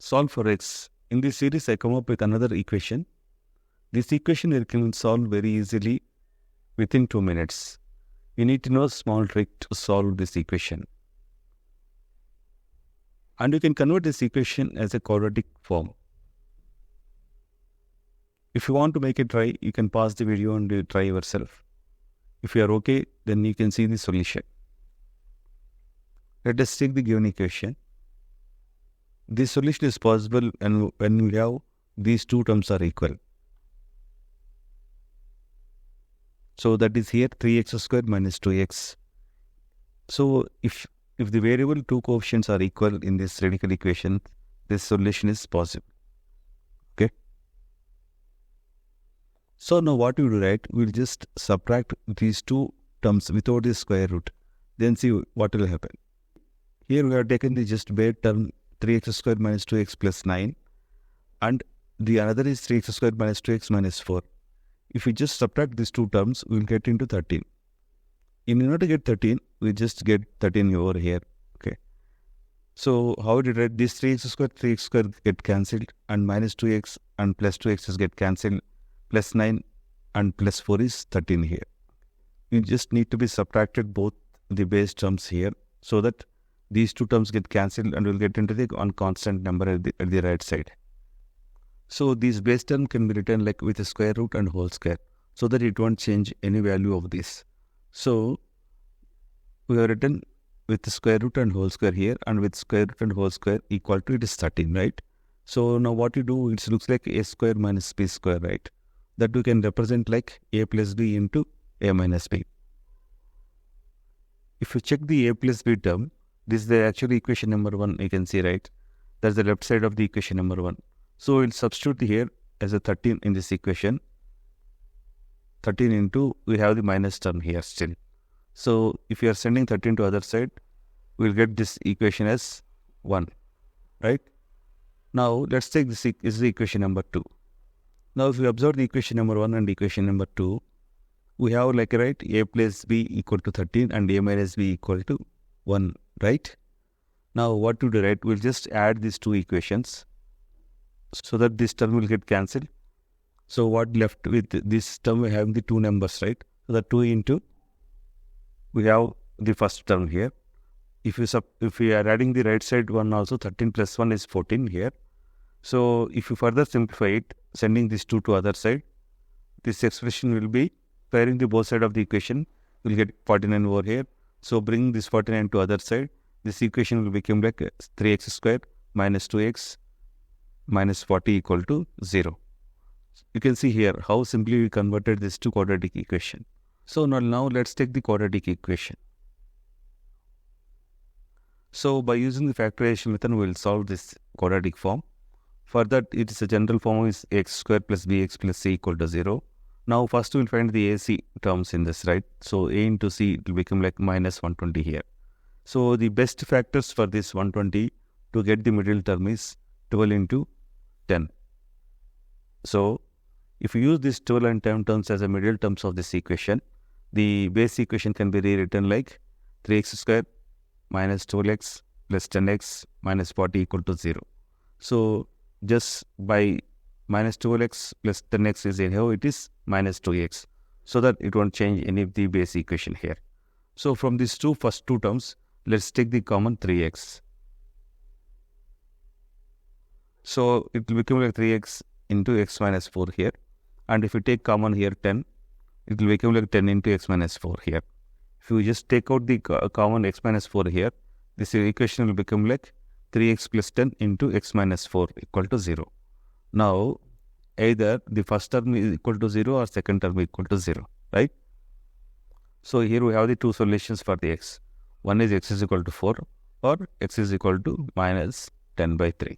solve for x. In this series, I come up with another equation. This equation we can solve very easily within 2 minutes. You need to know a small trick to solve this equation. And you can convert this equation as a quadratic form. If you want to make it try, you can pause the video and try yourself. If you are okay, then you can see the solution. Let us take the given equation. This solution is possible when we have these two terms are equal. So that is here 3x squared minus 2x. So if the variable two coefficients are equal in this radical equation, this solution is possible. Okay. So now what we do, right? We'll just subtract these two terms without the square root. Then see what will happen. Here we have taken the just bare term 3x squared minus 2x plus 9. And the another is 3x squared minus 2x minus 4. If we just subtract these two terms, we will get into 13. In order to get 13, we just get 13 over here. Okay. So how did it? This 3x squared get cancelled, and minus 2x and plus 2x is get cancelled. Plus 9 and plus 4 is 13 here. You just need to be subtracted both the base terms here so that these two terms get cancelled and we'll get into the constant number at the right side. So this base term can be written like with a square root and whole square so that it won't change any value of this. So we have written with the square root and whole square here, and with square root and whole square equal to it is 13, right? So now what you do, it looks like a square minus b square, right? That we can represent like a plus b into a minus b. If you check the a plus b term, this is the actual equation number 1, you can see, right? That's the left side of the equation number 1. So we'll substitute here as a 13 in this equation. 13 into, we have the minus term here still. So if you are sending 13 to other side, we'll get this equation as 1, right? Now let's take this is the equation number 2. Now if we observe the equation number 1 and equation number 2, we have like, right, a plus b equal to 13 and a minus b equal to 1, right? Now what to do, right? We'll just add these two equations so that this term will get cancelled. So what left with this term, we have the two numbers, right? So the 2 into, we have the first term here. If we are adding the right side one also, 13 plus 1 is 14 here. So if you further simplify it, sending this 2 to other side, this expression will be pairing the both side of the equation, we'll get 49 over here. So bring this 49 to other side, this equation will become like 3x squared minus 2x minus 40 equal to 0. You can see here how simply we converted this to quadratic equation. So now let's take the quadratic equation. So by using the factorization method, we will solve this quadratic form. For that, it is a general form is x squared plus bx plus c equal to 0. Now first we will find the AC terms in this, right? So a into c, it will become like minus 120 here. So the best factors for this 120 to get the middle term is 12 into 10. So if you use this 12 and 10 terms as a middle terms of this equation, the base equation can be rewritten like 3x squared minus 12x plus 10x minus 40 equal to 0. So just by minus 12x plus 10x is anyhow, it is minus 2x. So that it won't change any of the base equation here. So from these first two terms, let's take the common 3x. So it will become like 3x into x minus 4 here. And if you take common here 10, it will become like 10 into x minus 4 here. If you just take out the common x minus 4 here, this equation will become like 3x plus 10 into x minus 4 equal to 0. Now, either the first term is equal to 0 or second term equal to 0, right? So here we have the two solutions for the x. One is x is equal to 4 or x is equal to minus 10 by 3.